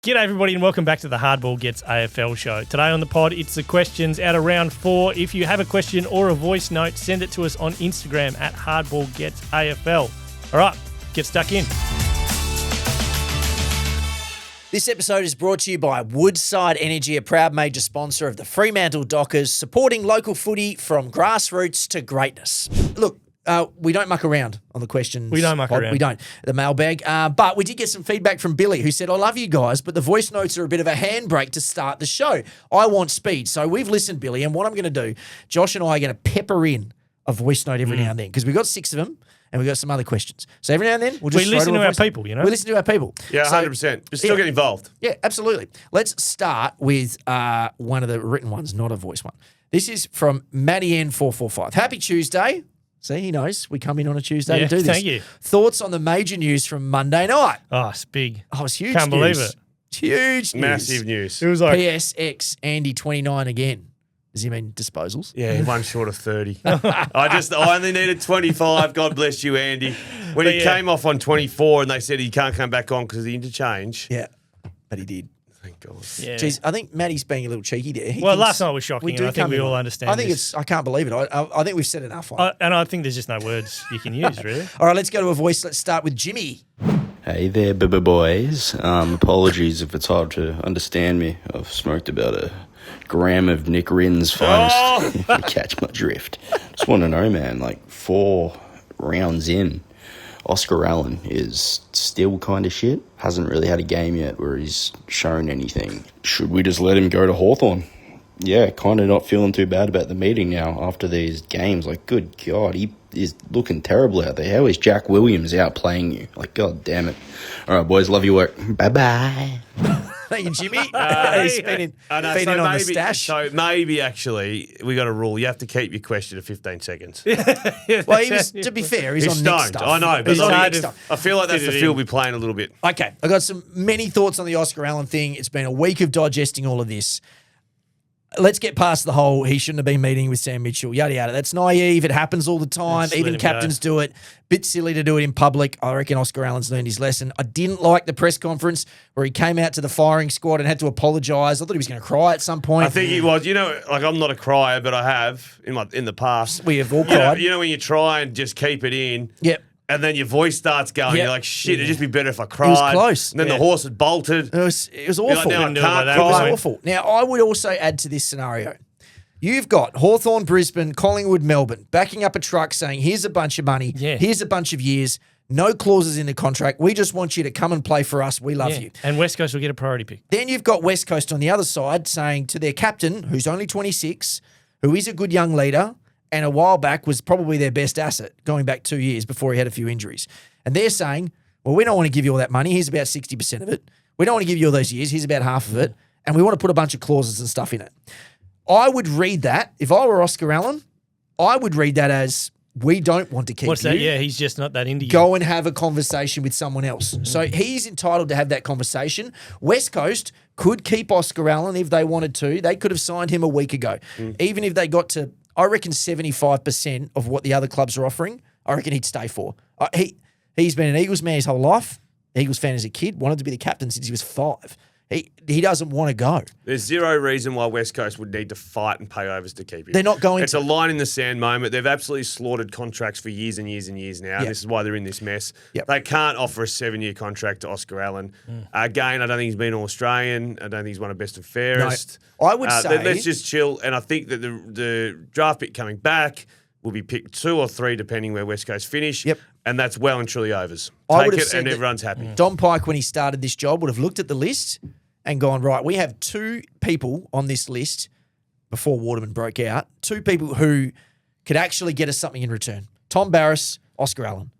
G'day everybody and welcome back to the Hardball Gets AFL show. Today on the pod, it's the questions out of round 4. If you have a question or a voice note, send it to us on Instagram at Hardball Gets AFL. All right, get stuck in. This episode is brought to you by Woodside Energy, a proud major sponsor of the Fremantle Dockers, supporting local footy from grassroots to greatness. Look, we don't muck around on the questions. We don't muck around. We don't. The mailbag. But we did get some feedback from Billy, who said, I love you guys, but the voice notes are a bit of a handbrake to start the show. I want speed. So we've listened, Billy, and what I'm going to do, Josh and I are going to pepper in a voice note every now and then, because we've got 6 of them, and we've got some other questions. So every now and then, we'll just listen to our people, you know? We listen to our people. Yeah, 100%. But still get involved. Yeah, absolutely. Let's start with one of the written ones, not a voice one. This is from Maddie N445. Happy Tuesday. See, he knows. We come in on a Tuesday to do this. Thank you. Thoughts on the major news from Monday night? Oh, it's big. Oh, it's huge Can't news. believe it. It's huge news. Massive news. It was like, PSX Andy 29 again. Does he mean disposals? Yeah, one short of 30. I only needed 25. God bless you, Andy. When he came off on 24 and they said he can't come back on because of the interchange. Yeah, but he did. Thank God. yeah. Jeez, I think Maddie's being a little cheeky there. Well, last night was shocking, and I think we all understand I think this. I can't believe it. I think we've said enough on it. And I think there's just no words you can use, really. All right, let's go to a voice. Let's start with Jimmy. Hey there, boys. Apologies if it's hard to understand me. I've smoked about a gram of Nick Rynne's finest. If you catch my drift. Just want to know, man, like 4 rounds in, Oscar Allen is still kind of shit. Hasn't really had a game yet where he's shown anything. Should we just let him go to Hawthorn? Yeah, kind of not feeling too bad about the meeting now after these games. Like, good God, he is looking terrible out there. How is Jack Williams out playing you? Like, God damn it. All right, boys, love your work. Bye-bye. Thank you, Jimmy. He's feeding on the stash. So maybe actually we got a rule. You have to keep your question to 15 seconds. Well, he was, to be fair, he's on Nick stoned. stuff. I know, but He's on like, Nick stuff. I feel like that's the field we're playing a little bit. Okay, I got many thoughts on the Oscar Allen thing. It's been a week of digesting all of this. Let's get past the whole he shouldn't have been meeting with Sam Mitchell, yada, yada. That's naive. It happens all the time. Just Even captains do it. Bit silly to do it in public. I reckon Oscar Allen's learned his lesson. I didn't like the press conference where he came out to the firing squad and had to apologise. I thought he was going to cry at some point. I think he was. You know, like I'm not a crier, but I have in the past. We have all cried. You know when you try and just keep it in. Yep. And then your voice starts going. Yep. You're like, shit, it'd just be better if I cried. It was close. And then the horse had bolted. It was awful. You're like, now I Couldn't do it can't like that. It was cry. awful. Now, I would also add to this scenario. You've got Hawthorn, Brisbane, Collingwood, Melbourne backing up a truck saying, here's a bunch of money, here's a bunch of years, no clauses in the contract. We just want you to come and play for us. We love you. And West Coast will get a priority pick. Then you've got West Coast on the other side saying to their captain, who's only 26, who is a good young leader, and a while back was probably their best asset, going back 2 years before he had a few injuries. And they're saying, well, we don't want to give you all that money. Here's about 60% of it. We don't want to give you all those years. Here's about half of it. And we want to put a bunch of clauses and stuff in it. I would read that, if I were Oscar Allen, I would read that as, we don't want to keep What's you. that? Yeah, he's just not that into you. Go and have a conversation with someone else. So he's entitled to have that conversation. West Coast could keep Oscar Allen if they wanted to. They could have signed him a week ago. Even if they got to, I reckon, 75% of what the other clubs are offering, I reckon he'd stay for. He's been an Eagles man his whole life. Eagles fan as a kid, wanted to be the captain since he was 5. He doesn't want to go. There's zero reason why West Coast would need to fight and pay overs to keep him. They're not going It's to. a line in the sand moment. They've absolutely slaughtered contracts for years and years and years now. Yep. This is why they're in this mess. Yep. They can't offer a 7-year contract to Oscar Allen. Again, I don't think he's been All-Australian. I don't think he's one of best and fairest. No, I would say... Let's just chill. And I think that the draft pick coming back will be picked 2 or 3 depending where West Coast finish. Yep. And that's well and truly overs. I Take would have it said and that everyone's happy. Don Pike, when he started this job, would have looked at the list and gone, right, we have 2 people on this list before Waterman broke out, 2 people who could actually get us something in return. Tom Barras, Oscar Allen.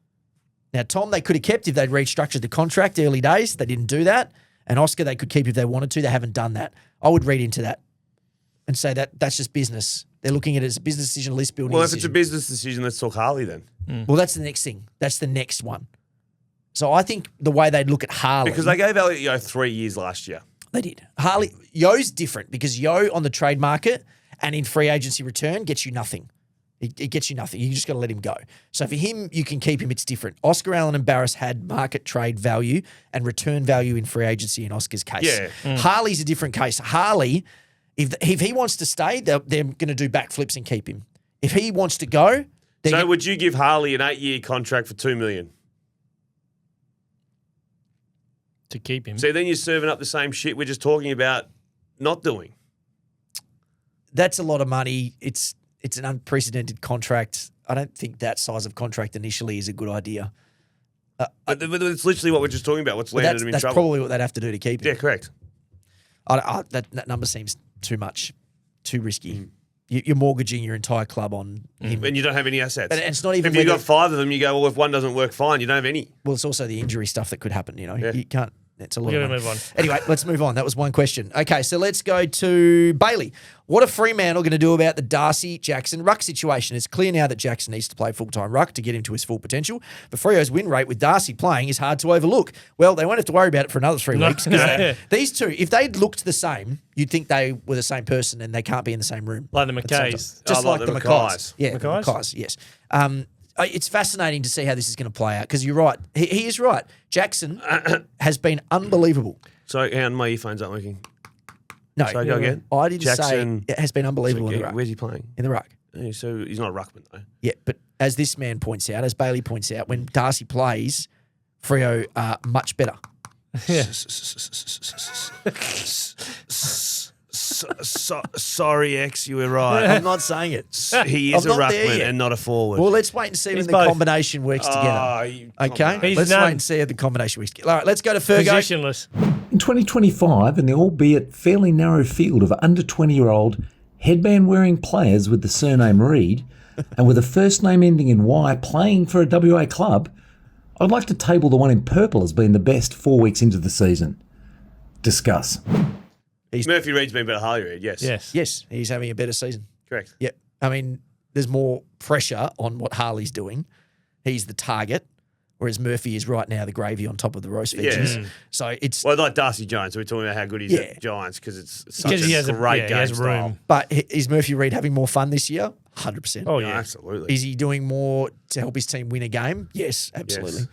Now, Tom, they could have kept if they'd restructured the contract early days. They didn't do that. And Oscar, they could keep if they wanted to. They haven't done that. I would read into that and say that that's just business. They're looking at it as a business decision, list building Well, if decision. it's a business decision, let's talk Harley then. Well, that's the next thing. That's the next one. So I think the way they'd look at Harley... Because they gave Elliot 3 years last year. They did. Yo's different because Yo on the trade market and in free agency return gets you nothing. It gets you nothing. You just got to let him go. So for him, you can keep him. It's different. Oscar Allen and Barras had market trade value and return value in free agency in Oscar's case. Yeah. Harley's a different case. Harley, if he wants to stay, they're going to do backflips and keep him. If he wants to go... So would you give Harley an 8-year contract for $2 million? To keep him. See, then you're serving up the same shit we're just talking about not doing. That's a lot of money. It's an unprecedented contract. I don't think that size of contract initially is a good idea. But it's literally what we're just talking about. What's landed him in That's trouble. probably what they'd have to do to keep him. Yeah, correct. That number seems too much, too risky. You're mortgaging your entire club on him. And you don't have any assets. And it's not even if you've whether- got 5 of them, you go, well, if one doesn't work, fine. You don't have any. Well, it's also the injury stuff that could happen, you know. Yeah. You can't... It's a lot We of gotta money. move on. Anyway, let's move on. That was one question. Okay, so let's go to Bailey. What are Fremantle going to do about the Darcy-Jackson ruck situation? It's clear now that Jackson needs to play full-time ruck to get him to his full potential. But Freo's win rate with Darcy playing is hard to overlook. Well, they won't have to worry about it for another 3 weeks. No. These two, if they'd looked the same, you'd think they were the same person and they can't be in the same room. Like the at the same McKays. time. Just Oh, like like the the Mackays. Mackays. Yeah, the Mackays? Mackays, yes. It's fascinating to see how this is going to play out because you're right. He is right. Jackson has been unbelievable. So, hang on, my earphones aren't working. No, So go again. I didn't Jackson- say it has been unbelievable in the ruck. Where's he playing? In the ruck. So he's not a ruckman, though. Yeah, but as this man points out, as Bailey points out, when Darcy plays, Freo are much better. Sorry, X, you were right. I'm not saying it. He is I'm a not there ruckman yet. and not a forward. Well, let's wait and see He's when the both. combination works together. Okay? He's Let's none. wait and see how the combination works together. All right, let's go to Fergo. Positionless. In 2025, in the albeit fairly narrow field of under 20-year-old headband-wearing players with the surname Reid and with a first name ending in Y playing for a WA club, I'd like to table the one in purple as being the best 4 weeks into the season. Discuss. Murphy Reid's been better than Harley Reid, yes. Yes. Yes, he's having a better season. Correct. Yep. I mean, there's more pressure on what Harley's doing. He's the target, whereas Murphy is right now the gravy on top of the roast veggies. Yeah. So it's... Well, like Darcy Jones, we're talking about how good he's Yeah. at Giants because it's such Because he a has great he game has style. room. But is Murphy Reid having more fun this year? 100%. Oh, Yeah, yeah. absolutely. Is he doing more to help his team win a game? Yes, absolutely. Yes.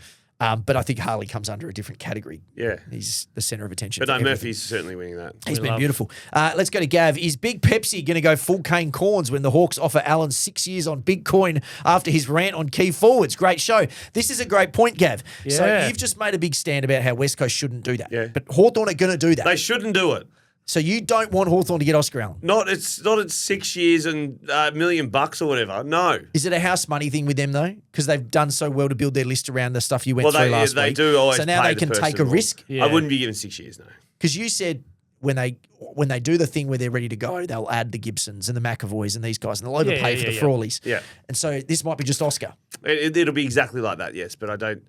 But I think Harley comes under a different category. Yeah. He's the centre of attention. But for no, everything. Murphy's certainly winning that. He's We been love. beautiful. Let's go to Gav. Is Big Pepsi going to go full cane corns when the Hawks offer Allen 6 years on big coin after his rant on key forwards? Great show. This is a great point, Gav. So Yeah. you've just made a big stand about how West Coast shouldn't do that. Yeah. But Hawthorn are going to do that. They shouldn't do it. So you don't want Hawthorn to get Oscar Allen. It's not at 6 years and $1 million or whatever. No. Is it a house money thing with them, though? Because they've done so well to build their list around the stuff you went through last they week. do always So now pay they the can person take a more. risk. Yeah. I wouldn't be given 6 years, no. Because you said when they do the thing where they're ready to go, they'll add the Gibsons and the McAvoys and these guys, and they'll overpay for the Frawleys. Yeah. And so this might be just Oscar. It'll be exactly like that, yes, but I don't.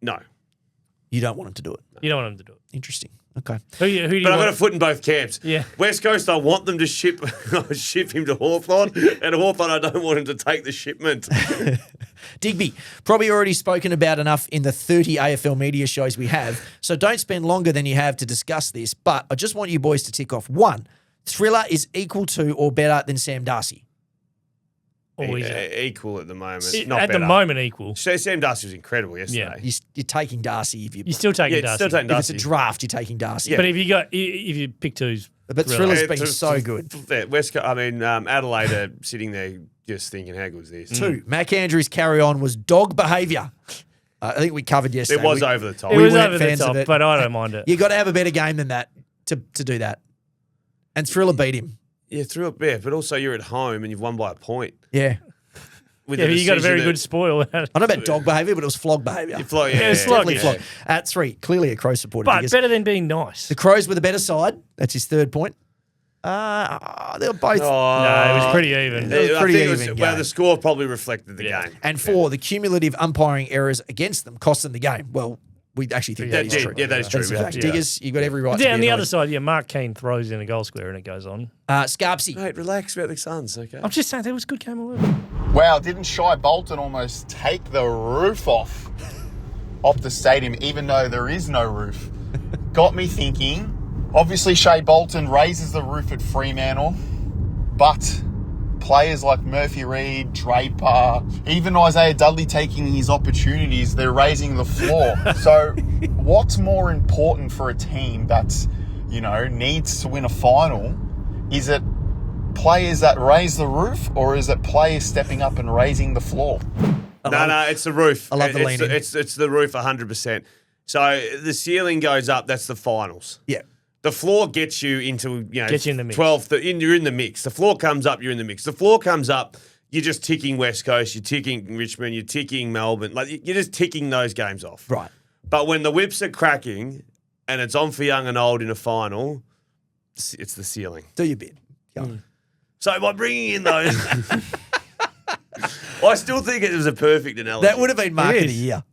No. You don't want him to do it. You don't want him to do it. Interesting. Okay. Who do you But I've got a want? foot in both camps. Yeah. West Coast, I want them to ship him to Hawthorn, and Hawthorn, I don't want him to take the shipment. Digby, probably already spoken about enough in the 30 AFL media shows we have, so don't spend longer than you have to discuss this, but I just want you boys to tick off. 1, Thriller is equal to or better than Sam Darcy. Always. Equal at the moment. At Not the better. moment, equal. So Sam Darcy was incredible yesterday. You're taking Darcy if you... You're still taking Yeah, Darcy. still taking if it's Darcy. a draft, you're taking Darcy. But if you pick twos, But Thriller. Thriller's been so good. West Coast, Adelaide are sitting there just thinking, how good is this? 2, Mac Andrews' carry-on was dog behaviour. I think we covered yesterday. It was We- over the top. it We was weren't over the fans of top, it. but I don't mind it. You got to have a better game than that to do that. And Thriller beat him. Yeah, threw it bare, but also you're at home and you've won by a point. Yeah. With Yeah, the but you got a decision very that- good spoil. I don't know about dog behaviour, but it was flog behaviour. You flow, yeah, Yeah, it's flog, Definitely yeah. flog. At 3, clearly a Crow supporter. But because better than being nice. the Crows were the better side. That's his third point. They were both. Oh, No, it was pretty even. It was I pretty think even well, game. the score probably reflected the Yeah. game. And 4, the cumulative umpiring errors against them cost them the game. Well, we actually think that is did. true. Yeah, that is true. That's a We fact. have to- Diggers, you've got every right to Yeah, be on the annoyed. other side, Mark Keane throws in a goal square and it goes on. Scarpsy. Mate, relax about the Suns, okay? I'm just saying, that was a good game of work. Wow, didn't Shai Bolton almost take the roof off the stadium, even though there is no roof? Got me thinking, obviously Shai Bolton raises the roof at Fremantle, but players like Murphy Reid, Draper, even Isaiah Dudley taking his opportunities, they're raising the floor. So what's more important for a team that's, needs to win a final? Is it players that raise the roof, or is it players stepping up and raising the floor? No, it's the roof. I love the lean in. It's the roof 100%. So the ceiling goes up, that's the finals. Yeah. The floor gets you into, Gets you in the mix. 12, you're in the mix. The floor comes up, you're in the mix. The floor comes up, you're just ticking West Coast, you're ticking Richmond, you're ticking Melbourne. Like, you're just ticking those games off. Right. But when the whips are cracking and it's on for young and old in a final, it's the ceiling. Do your bit. Go. So by bringing in those, I still think it was a perfect analogy. That would have been market It of the is. year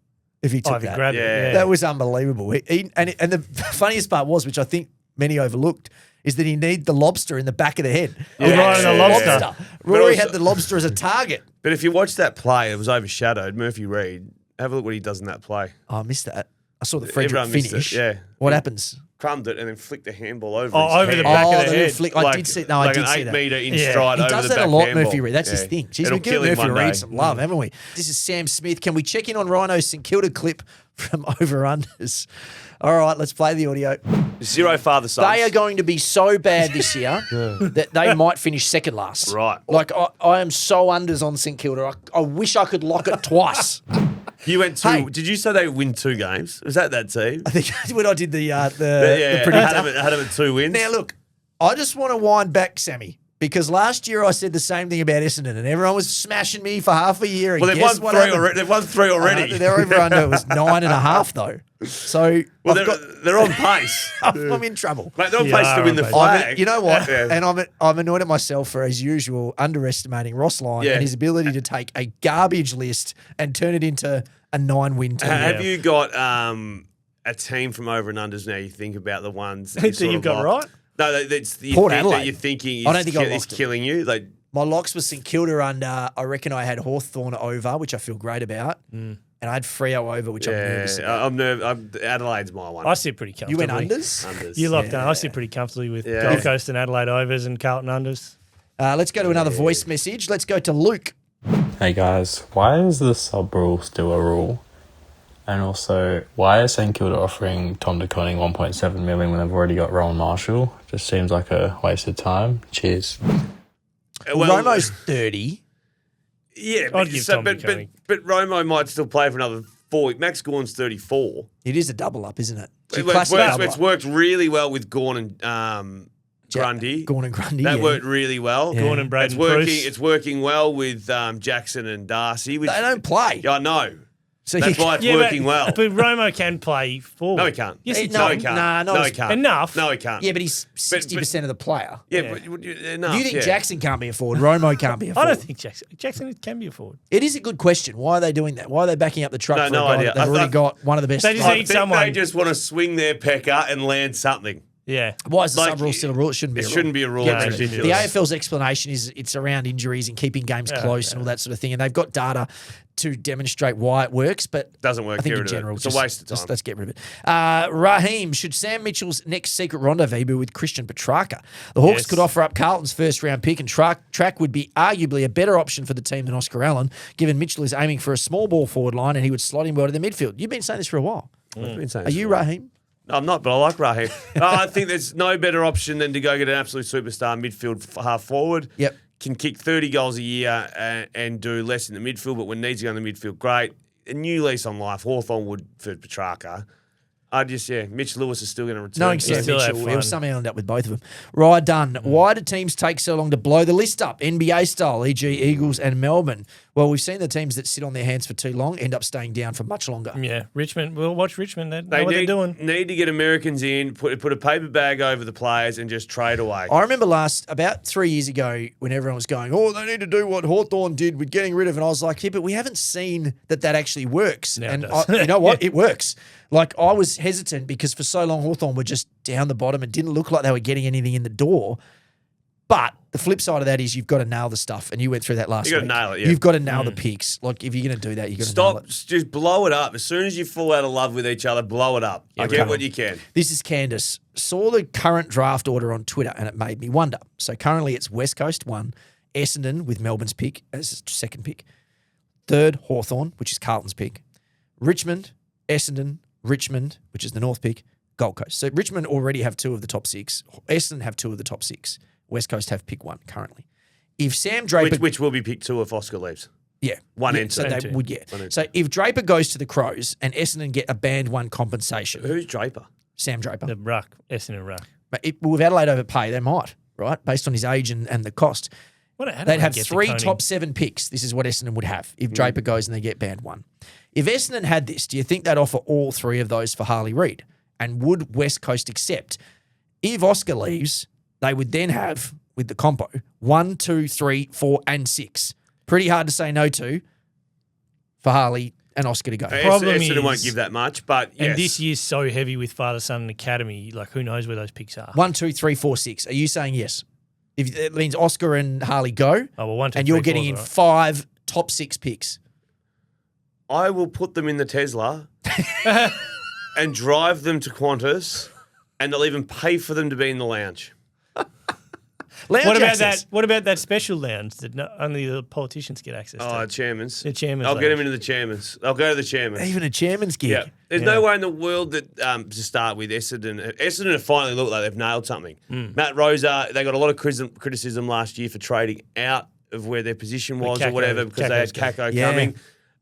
if he took If he that. grabbed it, Yeah. That was unbelievable. And the funniest part was, which I think many overlooked, is that he needed the lobster in the back of the head. Yeah. Right, the lobster. Rory also- had the lobster as a target. But if you watch that play, it was overshadowed. Murphy Reid, have a look what he does in that play. Oh, I missed that. I saw the Frederick Everyone missed finish. it, yeah. What happens? Crumbed it and then flicked the handball over Oh, his over head. the back of the little head. flick. I did see. No, I like did an see 8 that. metre in Yeah. stride He over does the that a back lot, handball. Murphy Reid. That's his Yeah. thing. Jeez, It'll we've given kill him Murphy one Reid day. some love, haven't we? This is Sam Smith. Can we check in on Rhino's St Kilda clip from over-unders? All right, let's play the audio. Zero father sons. They are going to be so bad this year that they might finish second last. Right. Like, I am so unders on St Kilda. I wish I could lock it twice. You went two. Hey. Did you say they win 2 games? Was that team? I think when I did the Yeah, predictor. had them at 2 wins. Now, look, I just want to wind back, Sammy, because last year I said the same thing about Essendon, and everyone was smashing me for half a year. And Well, they've guess won what 3 happened? already. They've won 3 already. Their over-under was 9.5, though. So Well, they're on pace. I'm in trouble. Mate, they're on Yeah, pace to win the right, flag. You know what? Yeah. And I'm annoyed at myself for, as usual, underestimating Ross Lyon Yeah. and his ability to take a garbage list and turn it into a 9-win team. Have you got a team from over and unders now? You think about the ones that, That you've got right? No, that's the Port thing Adelaide. that you're thinking I don't think I is locked it. killing you. Like, My locks was St Kilda under. I reckon I had Hawthorn over, which I feel great about. And I had Freo over, which I'm nervous about. I'm nervous. Adelaide's my one. I sit pretty You comfortably. went unders? Unders. You locked down. I sit pretty comfortably with Yeah. Gold Coast and Adelaide overs and Carlton unders. Let's go to another voice message. Let's go to Luke. Hey guys, why is the sub rule still a rule? And also, why is St Kilda offering Tom de Koning 1.7 million when they've already got Rowan Marshall? Just seems like a waste of time. Cheers. Romo's 30. Yeah, I'd give Tom but McConaughey. Romo might still play for another 4 weeks. Max Gorn's 34. It is a double up, isn't it? It's a It's classic worked, double it's up. worked really well with Gorn and Grundy. Gorn and Grundy. That yeah. worked really well. Yeah. Gorn and Braden It's working. Bruce. It's working well with Jackson and Darcy. Which, They don't play. Yeah, I know. So That's you- why it's working well. But Romo can play forward. No, he can't. Yes, he No, can. he can't. Nah, not no, as- he can't. Enough. No, he can't. Yeah, but he's 60% of the player. Yeah, Yeah. but Do enough. you think yeah. Jackson can't be a forward? Romo can't be a I forward? don't think Jackson can be a forward. It is a good question. Why are they doing that? Why are they backing up the truck No, for no a guy idea. that they've I already thought- got one of the best? They just I need think someone- they just want to swing their pecker and land something. Yeah. Why is the like, sub rule still a rule? It shouldn't be. It a rule. shouldn't be a rule. Get It's rid of it. ridiculous. The AFL's explanation is it's around injuries and keeping games close and all that sort of thing, and they've got data to demonstrate why it works, but Doesn't work. I think Get in rid of it. general, It's a waste of time. Let's get rid of it. Raheem, should Sam Mitchell's next secret rendezvous be with Christian Petrarca? The Hawks Yes. could offer up Carlton's first round pick, and Track would be arguably a better option for the team than Oscar Allen, given Mitchell is aiming for a small ball forward line and he would slot him well to the midfield. You've been saying this for a while. I've been saying Are this you for a while. Raheem? No, I'm not, but I like Raheem. I think there's no better option than to go get an absolute superstar midfield half forward. Yep. Can kick 30 goals a year and do less in the midfield, but when needs to go in the midfield, great. A new lease on life. Hawthorn would for Petrarca. Mitch Lewis is still going to return. Knowing Sam still have Mitchell, fun. he'll somehow end up with both of them. Right, done. Why do teams take so long to blow the list up, NBA style, e.g. Eagles and Melbourne? Well, we've seen the teams that sit on their hands for too long end up staying down for much longer. Yeah. Richmond. We'll watch Richmond. They know They what they're need, doing. need to get Americans in, put a paper bag over the players and just trade away. I remember about 3 years ago when everyone was going, oh, they need to do what Hawthorn did with getting rid of, and I was like, yeah, but we haven't seen that actually works. Now it and does. you know what? It works. Like, I was hesitant because for so long Hawthorn were just down the bottom and didn't look like they were getting anything in the door. But the flip side of that is you've got to nail the stuff, and you went through that last week. You got to nail it, yeah. You've got to nail the picks. Like, if you're going to do that, you've got to nail Stop, it. just blow it up. As soon as you fall out of love with each other, blow it up. Get what you can. This is Candace. Saw the current draft order on Twitter, and it made me wonder. So currently it's West Coast 1, Essendon with Melbourne's pick as second pick. Third, Hawthorn, which is Carlton's pick. Richmond, Essendon, Richmond, which is the North pick, Gold Coast. So Richmond already have 2 of the top 6. Essendon have 2 of the top 6. West Coast have pick 1 currently. If Sam Draper... Which will be pick 2 if Oscar leaves. Yeah. One yeah, and so two. they would, yeah. So if Draper goes to the Crows and Essendon get a band 1 compensation... Who's Draper? Sam Draper. The ruck, Essendon ruck. But with Adelaide overpay, they might, right? Based on his age and the cost. They'd have 3 top 7 picks. This is what Essendon would have if Draper goes and they get band 1. If Essendon had this, do you think they'd offer all 3 of those for Harley Reid? And would West Coast accept? If Oscar leaves, they would then have, with the compo, 1, 2, 3, 4, and 6. Pretty hard to say no to for Harley and Oscar to go. Essendon won't give that much, but yes. And this year's so heavy with Father, Son, and Academy. Like, who knows where those picks are? 1, 2, 3, 4, 6. Are you saying yes? If it means Oscar and Harley go, Oh, well, 1, 2, and you're 3, getting 4's in all right. 5 top 6 picks. I will put them in the Tesla and drive them to Qantas, and they'll even pay for them to be in the lounge. Lounge What about access. that? What about that special lounge that only the politicians get access to? Oh, chairman's. The chairman's I'll get lounge. them into the chairman's. I'll go to the chairman's. Even a chairman's gig. Yeah. There's no way in the world that, to start with, Essendon have finally looked like they've nailed something. Matt Rosa, they got a lot of criticism last year for trading out of where their position was or whatever because they had Kako coming.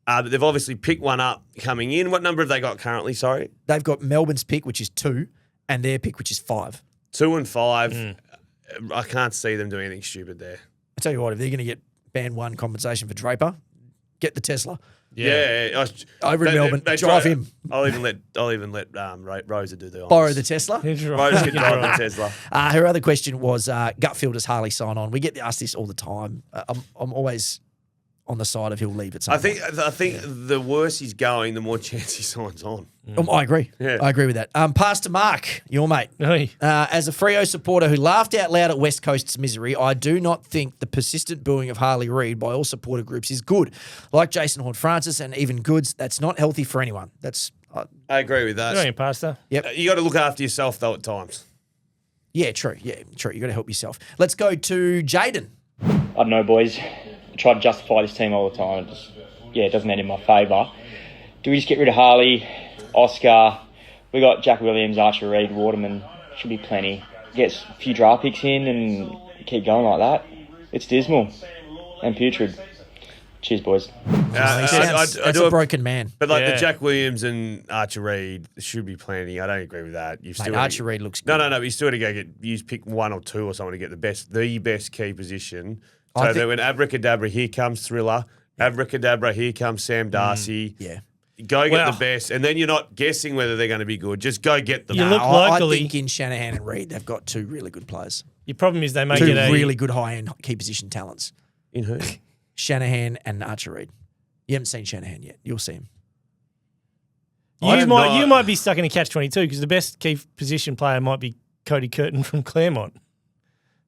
But they've obviously picked one up coming in. What number have they got currently, sorry? They've got Melbourne's pick, which is 2, and their pick, which is 5. 2 and 5. I can't see them doing anything stupid there. I tell you what, if they're going to get band 1 compensation for Draper, get the Tesla. Yeah. Over in Melbourne, drive him. I'll even let Rosa do the honors. Borrow the Tesla. Rosa can drive the Tesla. Her other question was gut feel, does Harley sign on? We get asked this all the time. I'm always on the side of he'll leave at some point. I think the worse he's going, the more chance he signs on. I agree. Yeah. I agree with that. Pastor Mark, your mate. Hey. As a Freo supporter who laughed out loud at West Coast's misery, I do not think the persistent booing of Harley Reid by all supporter groups is good. Like Jason Horne-Francis and even Goods, that's not healthy for anyone. That's I agree with that. Good on you, Pastor. Yep. You got to look after yourself though at times. Yeah, true. Yeah, true. You got to help yourself. Let's go to Jaden. I don't know, boys. I try to justify this team all the time. It doesn't end in my favour. Do we just get rid of Harley, Oscar? We got Jack Williams, Archer Reid, Waterman. Should be plenty. Get a few draft picks in and keep going like that. It's dismal and putrid. Cheers, boys. That's a broken man. But the Jack Williams and Archer Reid should be plenty. I don't agree with that. You've still Archer Reid looks good. No. But you still got to go pick 1 or 2 or someone to get the best key position. So that when abracadabra, here comes Thriller. Abracadabra, here comes Sam Darcy. Yeah. Go get the best, and then you're not guessing whether they're going to be good. Just go get them. You look I locally. think in Shanahan and Reid, they've got 2 really good players. Your problem is they may 2 get a really good high-end key position talents. In who? Shanahan and Archer Reid. You haven't seen Shanahan yet. You'll see him. You might be stuck in a catch-22 because the best key position player might be Cody Curtin from Claremont.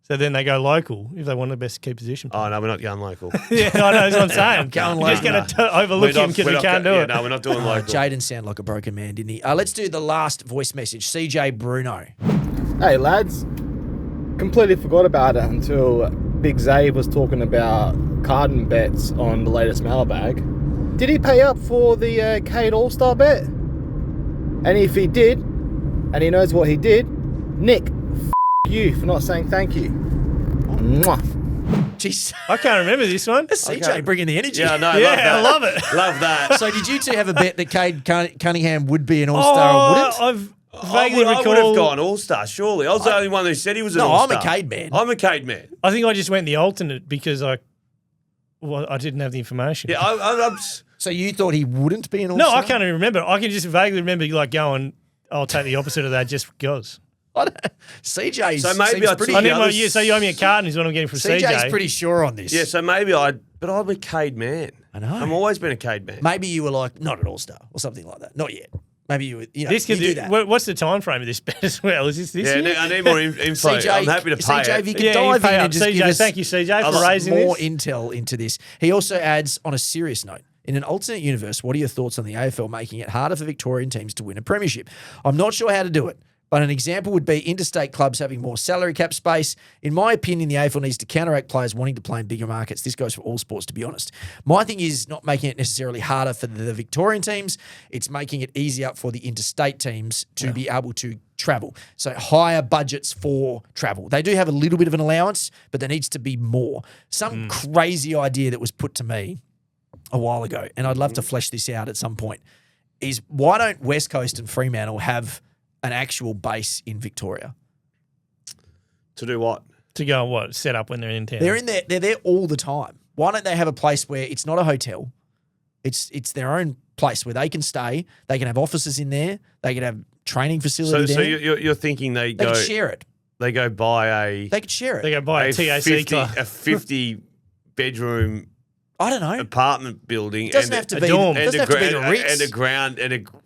So then they go local if they want the best key position player. Oh, no, we're not going local. Yeah, I know, that's what I'm saying. Going You're just going to overlook him because we can't do it. No, we're not doing local. Jaden sounded like a broken man, didn't he? Let's do the last voice message. CJ Bruno. Hey lads, completely forgot about it until Big Xav was talking about Carden bets on the latest mailbag. Did he pay up for the Cade All-Star bet? And if he did, and he knows what he did, Nick, you for not saying thank you. Mwah. Jeez. I can't remember this one. CJ bringing the energy. Yeah, no, I love it. Love that. So did you two have a bet that Cade Cunningham would be an All-Star or wouldn't? I've vaguely I would recall. have gone All-Star, surely. I was the only one who said he was an All-Star. I'm a Cade man. I'm a Cade man. I think I just went the alternate because I didn't have the information. Yeah, I'm So you thought he wouldn't be an No, All-Star? I can't even remember. I can just vaguely remember like going, I'll take the opposite of that just because. CJ So maybe seems I pretty... took the I need others. so you owe me a carton is what I'm getting from CJ's CJ. pretty sure on this. Yeah, so but I'm a Cade man. I know. I've always been a Cade man. Maybe you were like, not an All-Star or something like that. Not yet. Maybe you were, This you could do that. What's the time frame of this bet as well? Is this Yeah, year? I need more info. CJ, I'm happy to pay CJ, if you it. could Yeah, you dive pay in up. and just CJ, give us thank you, CJ, for some raising more this. intel into this. He also adds, on a serious note, in an alternate universe, what are your thoughts on the AFL making it harder for Victorian teams to win a premiership? I'm not sure how to do it, But an example would be interstate clubs having more salary cap space. In my opinion, the AFL needs to counteract players wanting to play in bigger markets. This goes for all sports, to be honest. My thing is not making it necessarily harder for the Victorian teams. It's making it easier for the interstate teams to be able to travel. So higher budgets for travel. They do have a little bit of an allowance, but there needs to be more. Some crazy idea that was put to me a while ago, and I'd love to flesh this out at some point, is why don't West Coast and Fremantle have an actual base in Victoria? To do what? To go and what? Set up when they're in town. They're there all the time. Why don't they have a place where it's not a hotel? It's their own place where they can stay. They can have offices in there. They can have training facility So there. you're thinking they They go can share it. They go buy They could share it. They go buy a TAC 50, club. a 50 bedroom I don't know. apartment building. It doesn't and have to a be. dorm. It doesn't have to be the Ritz. and a ground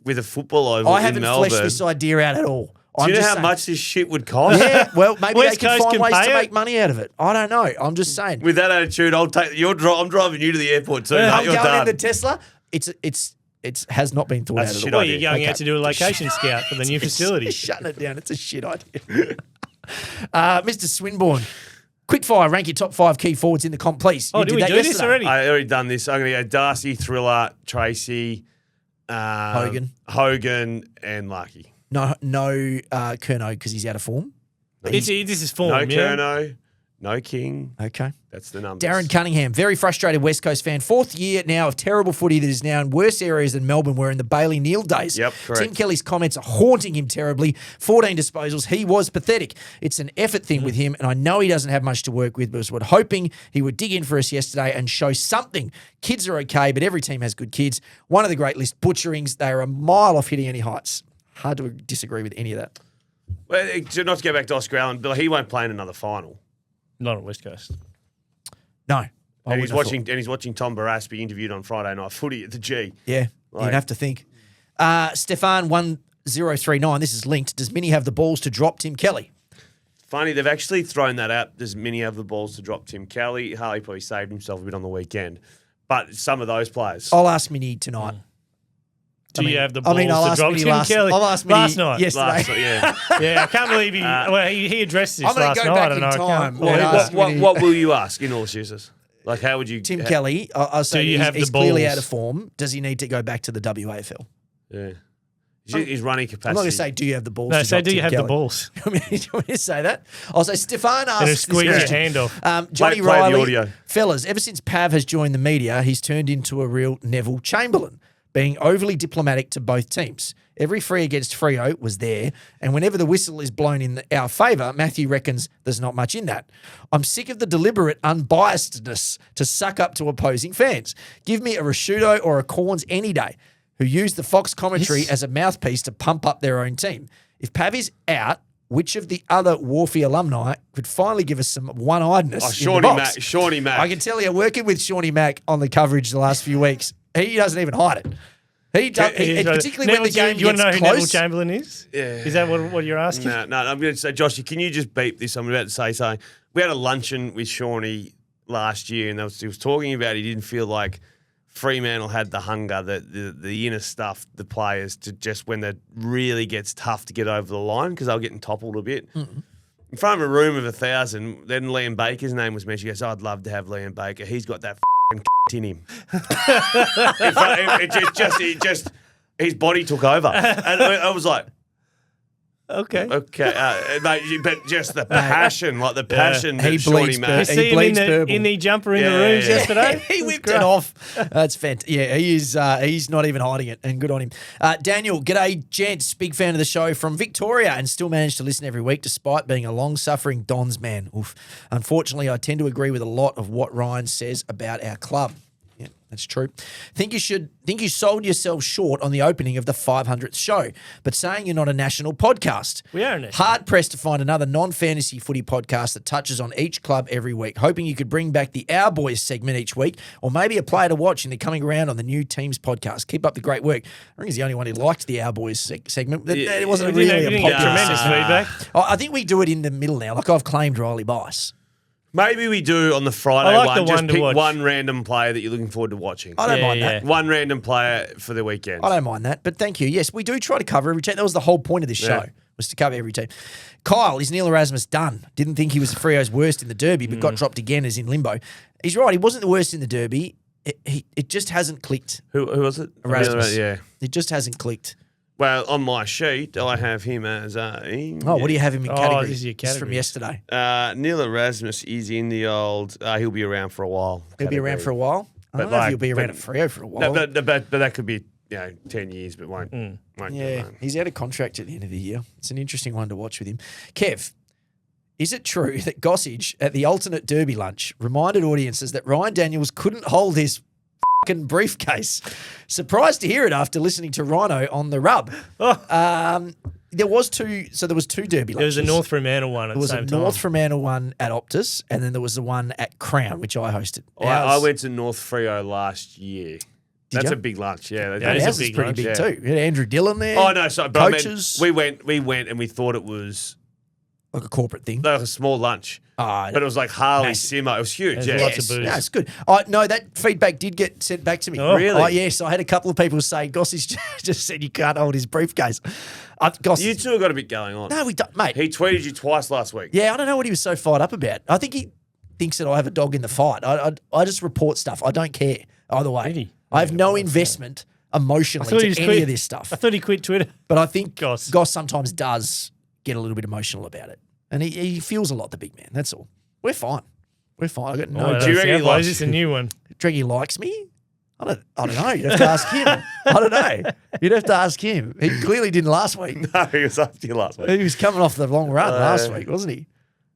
with a football oval I in haven't Melbourne. fleshed this idea out at all. Do you know just how saying- much this shit would cost? Yeah, well, maybe West they can Coast find can ways pay to it. make money out of it. I don't know. I'm just saying. With that attitude, I'll take. I'm driving you to the airport soon. I'm mate. You're going done. in the Tesla. It has not been thought That's out shit at all. Well, you're going out to do a location scout for the new facility. Shutting it down. It's a shit idea. Mr. Swinburne, quick fire. Rank your top 5 key forwards in the comp, please. Oh, You did we that do this yesterday. already? I already done this. I'm going to go Darcy, Thriller, Tracy, Hogan, and Larky. No, Kerno because he's out of form. This is form, No yeah? Kerno, no King. Okay. That's the numbers. Darren Cunningham, very frustrated West Coast fan. 4th year now of terrible footy that is now in worse areas than Melbourne were in the Bailey Neal days. Yep, correct. Tim Kelly's comments are haunting him terribly. 14 disposals. He was pathetic. It's an effort thing with him, and I know he doesn't have much to work with, but I was hoping he would dig in for us yesterday and show something. Kids are okay, but every team has good kids. One of the great list, butcherings. They are a mile off hitting any heights. Hard to disagree with any of that. Well, not to go back to Oscar Allen, but he won't play in another final. Not at West Coast. No. And he's watching Tom Barras be interviewed on Friday Night Footy at the G. Yeah, you'd have to think. Stefan 1039, this is linked. Does Minnie have the balls to drop Tim Kelly? Funny, they've actually thrown that out. Does Minnie have the balls to drop Tim Kelly? Harley probably saved himself a bit on the weekend. But some of those players. I'll ask Minnie tonight. Do you have the balls I'll to ask drop Minnie Tim Kelly? I'll ask Minnie last night. yesterday. Last night, yeah. Yeah, I can't believe he addressed this I'm gonna last go night. back I don't in know. I time. can't Well, believe ask it. Minnie. What will you ask in all seriousness? Like, how would you... Tim Kelly, I'll say Do you have he's the clearly balls? out of form. Does he need to go back to the WAFL? Yeah. His running capacity. I'm not going to say, do you have the balls No, to say, drop do you Tim have the Kelly? balls? Do you want me to say that? I'll say, Stefan And asks squeeze this your question. hand off. Johnny Play the Riley, audio. fellas, ever since Pav has joined the media, he's turned into a real Neville Chamberlain, being overly diplomatic to both teams. Every free against Freo was there, and whenever the whistle is blown in our favour, Matthew reckons there's not much in that. I'm sick of the deliberate unbiasedness to suck up to opposing fans. Give me a Rashudo or a Corns any day who use the Fox commentary as a mouthpiece to pump up their own team. If Pav is out, which of the other Wharfie alumni could finally give us some one-eyedness in the box? Shawnee Mack. I can tell you, working with Shawnee Mack on the coverage the last few weeks, he doesn't even hide it. He does, particularly when the game you want gets to know who Neville close. Chamberlain is? Yeah. Is that what you're asking? No, I'm going to say, Joshy, can you just beep this? I'm about to say something. We had a luncheon with Shawnee last year, and he was talking about he didn't feel like Fremantle had the hunger, the inner stuff, the players, to just when it really gets tough to get over the line because they were getting toppled a bit. In front of a room of 1,000, then Liam Baker's name was mentioned. He goes, I'd love to have Liam Baker. He's got that in him. It just his body took over, and I was like, Okay. mate, but just the passion, like the passion that He Shawnee bleeds Mack. You see him bleeds in purple. the jumper in the Yeah, rooms yeah. yesterday? He whipped it off. That's fantastic. Yeah, he is. He's not even hiding it, and good on him. Daniel, g'day, gents. Big fan of the show from Victoria, and still manage to listen every week despite being a long-suffering Dons man. Oof. Unfortunately, I tend to agree with a lot of what Ryan says about our club. Yeah, that's true. Think you sold yourself short on the opening of the 500th show, but saying you're not a national podcast. We are a national. Hard pressed to find another non-fantasy footy podcast that touches on each club every week. Hoping you could bring back the Our Boys segment each week, or maybe a player to watch and they're coming around on the new teams podcast. Keep up the great work. I think he's the only one who liked the Our Boys segment. It wasn't We really didn't a get popular. tremendous feedback. I think we do it in the middle now. Like I've claimed Riley Bice. Maybe we do on the Friday I like one. the Just one to pick watch. one random player that you're looking forward to watching. I don't Yeah, mind yeah. that. One random player for the weekend. I don't mind that, but thank you. Yes, we do try to cover every chat. That was the whole point of this show. was to cover every team. Kyle, is Neil Erasmus done? Didn't think he was Freo's worst in the Derby, but got dropped again as in limbo. He's right. He wasn't the worst in the Derby. It just hasn't clicked. Who was it? Erasmus. Yeah. It just hasn't clicked. Well, on my sheet, I have him as a... Oh, what do you have him in category? This is your This is from category. yesterday. Neil Erasmus is in the old... he'll be around for a while. He'll be around for a while. I don't know if he'll be around at Freo for a while. No, but that could be 10 years, but won't get around. He's out of contract at the end of the year. It's an interesting one to watch with him. Kev, is it true that Gossage at the alternate Derby lunch reminded audiences that Ryan Daniels couldn't hold his fucking briefcase? Surprised to hear it after listening to Rhino on the rub. There was two Derby lunches. There was a North Fremantle one at the same time. There was a North Fremantle one at Optus, and then there was the one at Crown, which I hosted. I went to North Freo last year. That's you? a big lunch, yeah. Ours is pretty big too. We had Andrew Dillon there. Oh no, sorry, but coaches. I mean, we went and we thought it was like a corporate thing, like a small lunch. But it was like Harley Simmer. It was huge. There's lots of booze. No, it's good. No, that feedback did get sent back to me. Oh, really? Yes, I had a couple of people say Gossage just said you can't hold his briefcase. You two have got a bit going on. No, we don't, mate. He tweeted you twice last week. Yeah, I don't know what he was so fired up about. I think he thinks that I have a dog in the fight. I just report stuff. I don't care either way. Really? I have no investment emotionally to any of this stuff. I thought he quit Twitter. But I think Goss sometimes does get a little bit emotional about it. And he feels a lot, the big man. That's all. We're fine. We're fine. I got no. Do you reckon he likes this? A new one. Do you reckon he likes me? I don't know. You'd have to ask him. I don't know. You'd have to ask him. He clearly didn't last week. No, he was after you last week. He was coming off the long run last week, wasn't he?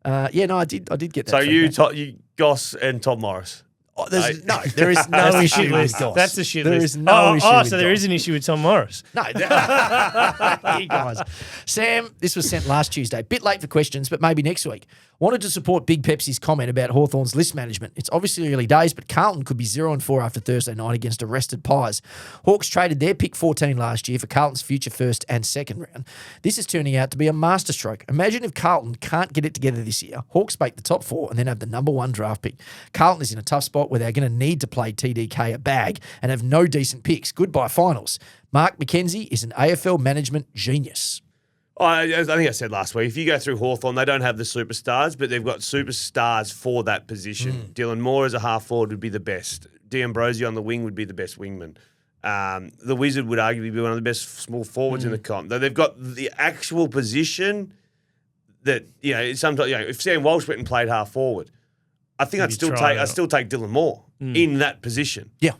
I did get that. So feedback. you Goss and Tom Morris. There is no issue with Goss. That's the shit There list. is no issue with so there Goss. is an issue with Tom Morris. No. You guys. Sam, this was sent last Tuesday. Bit late for questions, but maybe next week. Wanted to support Big Pepsi's comment about Hawthorn's list management. It's obviously early days, but Carlton could be 0-4 after Thursday night against arrested Pies. Hawks traded their pick 14 last year for Carlton's future first and second round. This is turning out to be a masterstroke. Imagine if Carlton can't get it together this year. Hawks make the top 4 and then have the number 1 draft pick. Carlton is in a tough spot where they're going to need to play TDK a bag and have no decent picks. Goodbye finals. Mark McKenzie is an AFL management genius. I think I said last week, if you go through Hawthorn, they don't have the superstars, but they've got superstars for that position. Dylan Moore as a half forward would be the best. D'Ambrosio on the wing would be the best wingman. The Wizard would arguably be one of the best small forwards in the comp. They've got the actual position that, sometimes, if Sam Walsh went and played half forward, I think I'd still take Dylan Moore in that position. Yeah.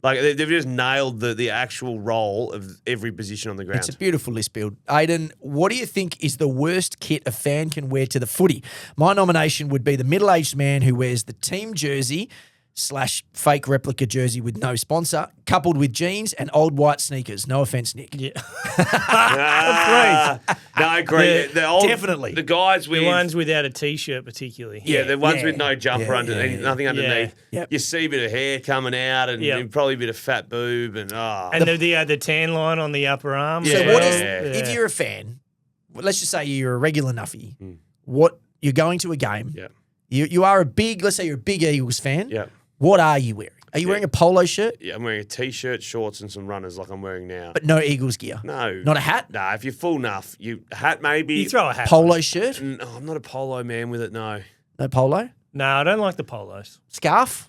Like, they've just nailed the actual role of every position on the ground. It's a beautiful list build. Aidan, what do you think is the worst kit a fan can wear to the footy? My nomination would be the middle-aged man who wears the team jersey / fake replica jersey with no sponsor, coupled with jeans and old white sneakers. No offense, Nick. Yeah. No, I agree. Definitely. The guys with... The ones without a T-shirt particularly. Yeah, the ones with no jumper nothing underneath. Yep. You see a bit of hair coming out and probably a bit of fat boob and the tan line on the upper arm. So what is, if you're a fan, let's just say you're a regular nuffy, what you're going to a game, you are a big, let's say you're a big Eagles fan. Yeah. What are you wearing? Are you wearing a polo shirt? Yeah, I'm wearing a T-shirt, shorts and some runners like I'm wearing now. But no Eagles gear? No. Not a hat? No, if you're full enough, a hat maybe. You throw a hat. Polo shirt? No, I'm not a polo man with it, no. No polo? No, I don't like the polos. Scarf?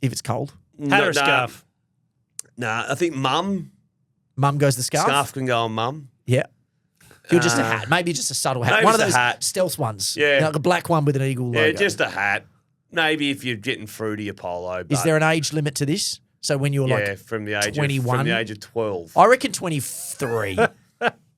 If it's cold. Hat or scarf? Nah, I think mum. Mum goes the scarf? Scarf can go on mum. Yeah. You're just a hat. Maybe just a subtle hat. Maybe One of just those a hat. stealth ones. Yeah. Like a black one with an eagle logo. Yeah, just a hat. Maybe if you're getting fruity, a polo. Is there an age limit to this? So when you're from the age 21? From the age of 12. I reckon 23. I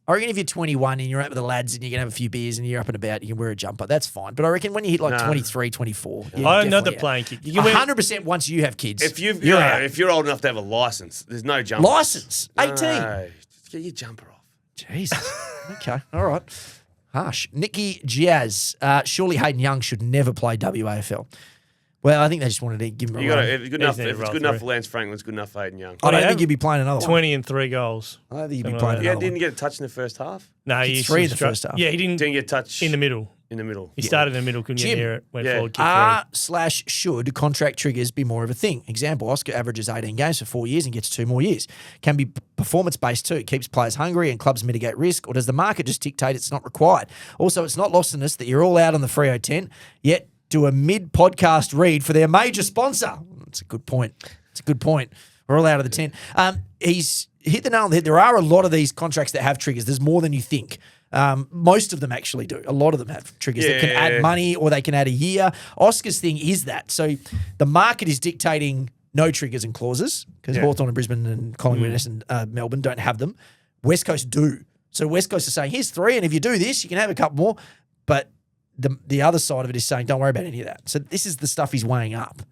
reckon if you're 21 and you're out with the lads and you can have a few beers and you're up and about, you can wear a jumper. That's fine. But I reckon when you hit 23, 24, another playing kit. You can 100% once you have kids. If you're old enough to have a license, there's no jumper. License? 18? No, just get your jumper off. Jesus. Okay. All right. Harsh. Nicky Giaz. Surely Hayden Young should never play WAFL. Well, I think they just wanted to give him a run. If it's good enough for Lance Franklin, it's good enough for Hayden Young. I don't think you'd be playing another 20 and 3 goals. I don't think you'd be playing another didn't get a touch in the first half. No, he 3 in the first half. Yeah, he didn't get a touch in the middle. in the middle. He started in the middle, couldn't Jim, get near it, went yeah. forward, kicked through. Should contract triggers be more of a thing? Example, Oscar averages 18 games for 4 years and gets 2 more years. Can be performance-based too. Keeps players hungry and clubs mitigate risk, or does the market just dictate it's not required? Also, it's not lost on us that you're all out on the Freo 10, yet do a mid-podcast read for their major sponsor. That's a good point. We're all out of the 10. He's hit the nail on the head. There are a lot of these contracts that have triggers. There's more than you think. Most of them actually do. A lot of them have triggers that can add money or they can add a year. Oscar's thing is that. So the market is dictating no triggers and clauses because Hawthorn and Brisbane and Collingwood and Melbourne don't have them. West Coast do. So West Coast is saying, here's 3, and if you do this, you can have a couple more. But the other side of it is saying, don't worry about any of that. So this is the stuff he's weighing up.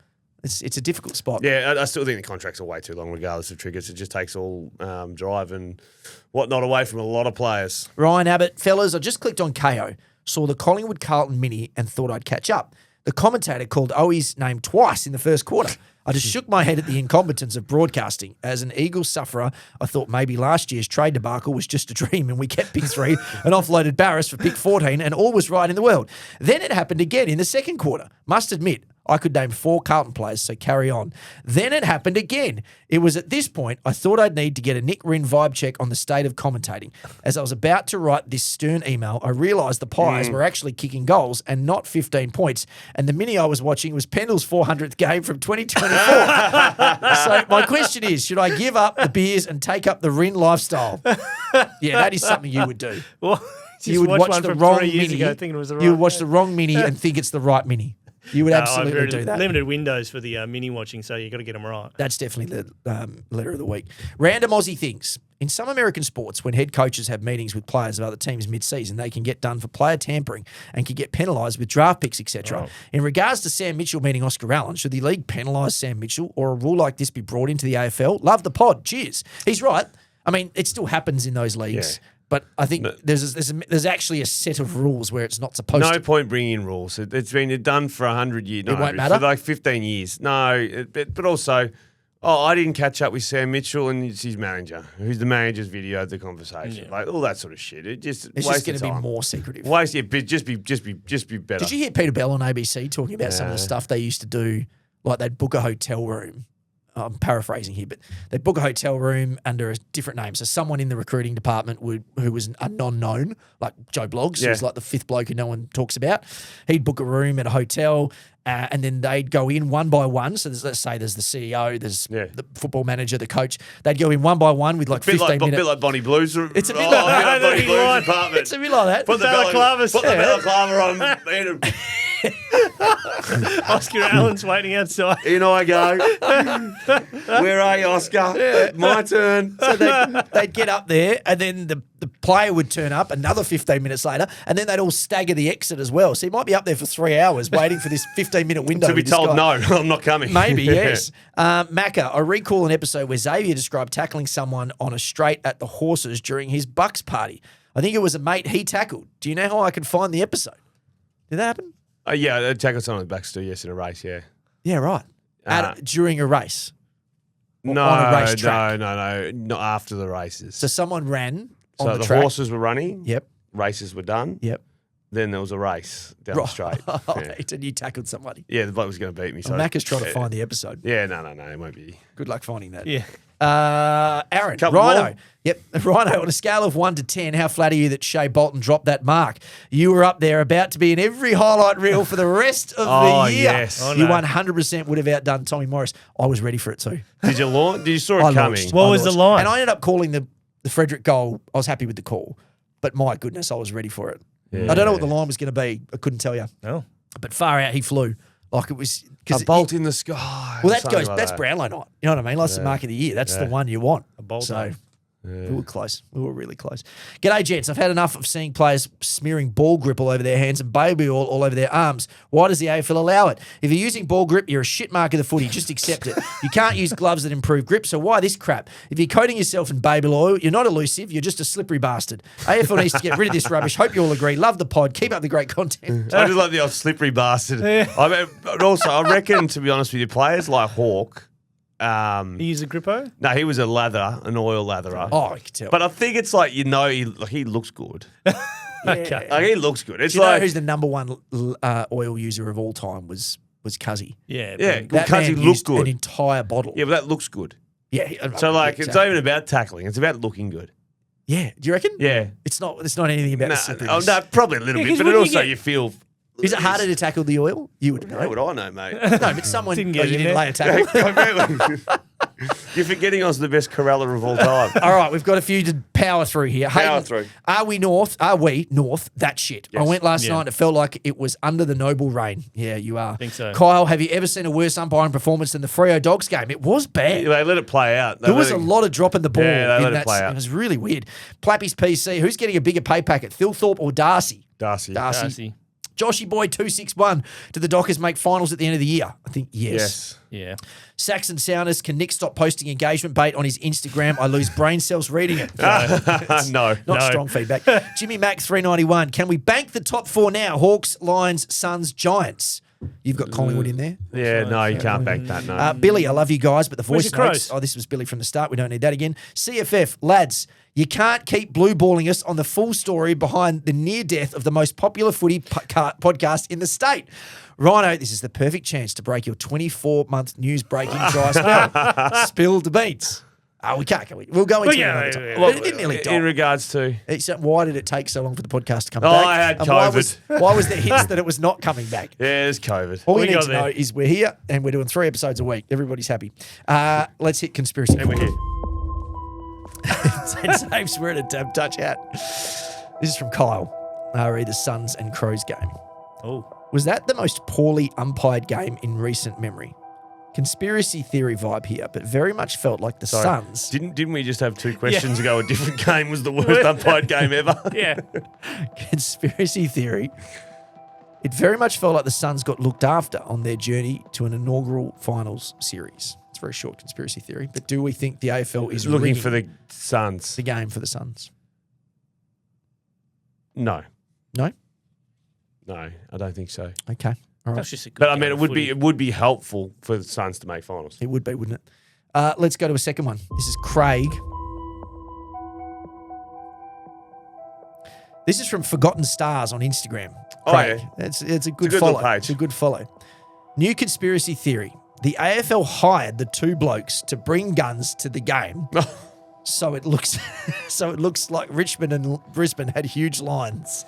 It's a difficult spot. Yeah, I still think the contracts are way too long regardless of triggers. It just takes all drive and whatnot away from a lot of players. Ryan Abbott, fellas, I just clicked on KO, saw the Collingwood Carlton mini and thought I'd catch up. The commentator called Owi's name twice in the first quarter. I just shook my head at the incompetence of broadcasting. As an Eagles sufferer, I thought maybe last year's trade debacle was just a dream and we kept pick 3 and offloaded Barris for pick 14 and all was right in the world. Then it happened again in the second quarter. Must admit, I could name 4 Carlton players, so carry on. Then it happened again. It was at this point I thought I'd need to get a Nick Rynne vibe check on the state of commentating. As I was about to write this stern email, I realised the Pies were actually kicking goals and not 15 points. And the mini I was watching was Pendle's 400th game from 2024. So my question is, should I give up the beers and take up the Rynne lifestyle? Yeah, that is something you would do. Well, You would watch the wrong mini. You would watch the wrong mini and think it's the right mini. You would absolutely do that. Limited windows for the mini watching, so you've got to get them right. That's definitely the letter of the week. Random Aussie things. In some American sports, when head coaches have meetings with players of other teams mid-season, they can get done for player tampering and can get penalised with draft picks, etc. Right. In regards to Sam Mitchell meeting Oscar Allen, should the league penalise Sam Mitchell or a rule like this be brought into the AFL? Love the pod. Cheers. He's right. I mean, it still happens in those leagues. Yeah. But I think there's actually a set of rules where it's not supposed to. No point bringing in rules. It's been done for 100 years. No, it won't matter? For like 15 years. No, but also, I didn't catch up with Sam Mitchell and it's his manager, who's the manager's videoed the conversation. Yeah. Like all that sort of shit. It's just going to be more secretive. Just be better. Did you hear Peter Bell on ABC talking about some of the stuff they used to do? Like they'd book a hotel room. I'm paraphrasing here, but they'd book a hotel room under a different name. So someone in the recruiting department who was a non-known, like Joe Bloggs, who's like the 5th bloke who no one talks about. He'd book a room at a hotel and then they'd go in one by one. So let's say there's the CEO, there's the football manager, the coach. They'd go in one by one with like 15 minutes. A bit like Bonnie Blues. It's a bit like Bonnie Blues apartment. It's a bit like that. Put the balaclava on. Oscar Allen's waiting outside. In I go. Where are you, Oscar? Yeah. My turn. So they'd get up there, and then the player would turn up another 15 minutes later, and then they'd all stagger the exit as well. So he might be up there for 3 hours waiting for this 15-minute window. To be told, no, I'm not coming. Maybe, yes. Macca, I recall an episode where Xavier described tackling someone on a straight at the horses during his Bucks party. I think it was a mate he tackled. Do you know how I can find the episode? Did that happen? Yeah, I tackled someone at Baxter, yes, in a race, yeah. Yeah, right. During a race? No, on a racetrack? No, not after the races. So someone ran on the track. So the horses were running. Yep. Races were done. Yep. Then there was a race down the straight. Right, and you tackled somebody. Yeah, the bloke was going to beat me. So Macca's trying to find the episode. Yeah, no, it won't be. Good luck finding that. Yeah. Aaron, Rhino. Yep, Rhino, on a scale of 1 to 10, how flat are you that Shea Bolton dropped that mark? You were up there about to be in every highlight reel for the rest of the year. Yes. You 100% would have outdone Tommy Morris. I was ready for it too. Did you launch? Did you saw it coming? What was the line? And I ended up calling the Frederick goal. I was happy with the call, but my goodness, I was ready for it. Yeah. I don't know what the line was going to be. I couldn't tell you. Oh. But far out, he flew. Like it was a bolt in the sky. Well, that's Brownlow night. You know what I mean? That's the mark of the year. That's the one you want. A bolt. So we were close. We were really close. G'day, gents. I've had enough of seeing players smearing ball grip all over their hands and baby oil all over their arms. Why does the AFL allow it? If you're using ball grip, you're a shit mark of the footy. Just accept it. You can't use gloves that improve grip, so why this crap? If you're coating yourself in baby oil, you're not elusive. You're just a slippery bastard. AFL needs to get rid of this rubbish. Hope you all agree. Love the pod. Keep up the great content. I just like the old slippery bastard. But also, I reckon, to be honest with you, players like Hawke. He used a grippo? No, he was an oil latherer. Oh, I can tell. But I think it's like, he looks good. Okay. Like, he looks good. It's Do you know like who's the number one oil user of all time was Cuzzy. Yeah. yeah, but- because he man looks used good. an entire bottle. Yeah, but that looks good. Yeah. So like, it's not exactly. even about tackling. It's about looking good. Yeah. Do you reckon? Yeah. It's not anything about the slippery. No, probably a little Yeah, bit, 'cause but when it you also get- you feel. Is it harder to tackle the oil? You would know. How would I know, mate? No, but someone Didn't you get in didn't there. lay a tackle. Completely. You're forgetting I was the best corraller of all time. All right, we've got a few to power through here. Power Hayden, through. Are we north? That shit. I Yes. went last Yeah. night and it felt like it was under the noble rain. Yeah, you are. Think so. Kyle, have you ever seen a worse umpiring performance than the Freo Dogs game? It was bad. They let it play out. There was a lot of dropping the ball. Yeah, they in let it that play out. It was really weird. Plappy's PC. Who's getting a bigger pay packet, Thilthorpe or Darcy? Darcy. Darcy. Joshy Boy 261. Do the Dockers make finals at the end of the year? I think yes. Yeah. Saxon Sounders, can Nick stop posting engagement bait on his Instagram? I lose brain cells reading it. No. Not strong feedback. Jimmy Mack 391. Can we bank the top four now? Hawks, Lions, Suns, Giants. You've got Collingwood in there. Yeah, no, you can't bank that, no. Billy, I love you guys, but the Where's voice your notes. Crows? Oh, this was Billy from the start. We don't need that again. CFF, lads, you can't keep blue balling us on the full story behind the near death of the most popular footy podcast in the state. Rhino, this is the perfect chance to break your 24-month news breaking dry spell. Spill the beats. Oh, we can't, can we? We'll go into it another time. yeah. It nearly died. In regards to... Why did it take so long for the podcast to come Oh, back? I had And COVID. Why was there hints that it was not coming back? Yeah, it's COVID. All We you need got to know there. is we're here and we're doing 3 episodes a week. Everybody's happy. Let's hit conspiracy. And we're here. Saves wearing a damn touch hat. This is from Kyle. Read the Suns and Crows game. Oh. Was that the most poorly umpired game in recent memory? Conspiracy theory vibe here, but very much felt like the Suns. Didn't we just have 2 questions ago? A different game was the worst umpired game ever. Yeah. Conspiracy theory. It very much felt like the Suns got looked after on their journey to an inaugural finals series. It's a very short conspiracy theory, but do we think the AFL is Looking rigging for the Suns. the game for the Suns? No. No? No, I don't think so. Okay. All right. That's just a good But I game mean, of it footy. would be helpful for the Suns to make finals. It would be, wouldn't it? Let's go to a second one. This is Craig. This is from Forgotten Stars on Instagram. Oh, Craig. yeah. It's a good It's a good follow. little page. It's a good follow. New conspiracy theory. The AFL hired the 2 blokes to bring guns to the game. So it looks like Richmond and Brisbane had huge lines.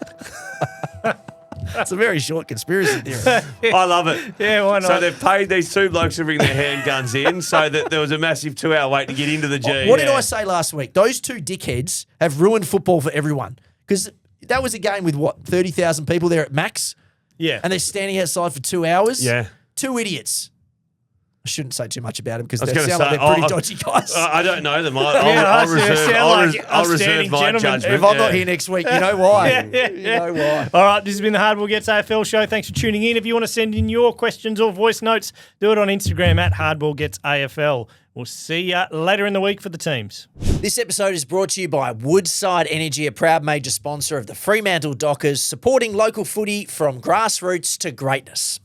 It's a very short conspiracy theory. I love it. Yeah, why not? So they've paid these 2 blokes to bring their handguns in so that there was a massive 2-hour wait to get into the G. What did I say last week? Those 2 dickheads have ruined football for everyone. Because that was a game with, 30,000 people there at max? Yeah. And they're standing outside for 2 hours? Yeah. 2 idiots. I shouldn't say too much about them because I was they gonna sound like say, they're pretty oh, dodgy guys. I don't know them. Yeah, I'll they reserve, sound like I'll reserve upstanding my gentlemen. judgment. If I'm not yeah. here next week, you know why. Yeah. You know why. All right, this has been the Hardball Gets AFL show. Thanks for tuning in. If you want to send in your questions or voice notes, do it on Instagram at Hardball Gets AFL. We'll see you later in the week for the teams. This episode is brought to you by Woodside Energy, a proud major sponsor of the Fremantle Dockers, supporting local footy from grassroots to greatness.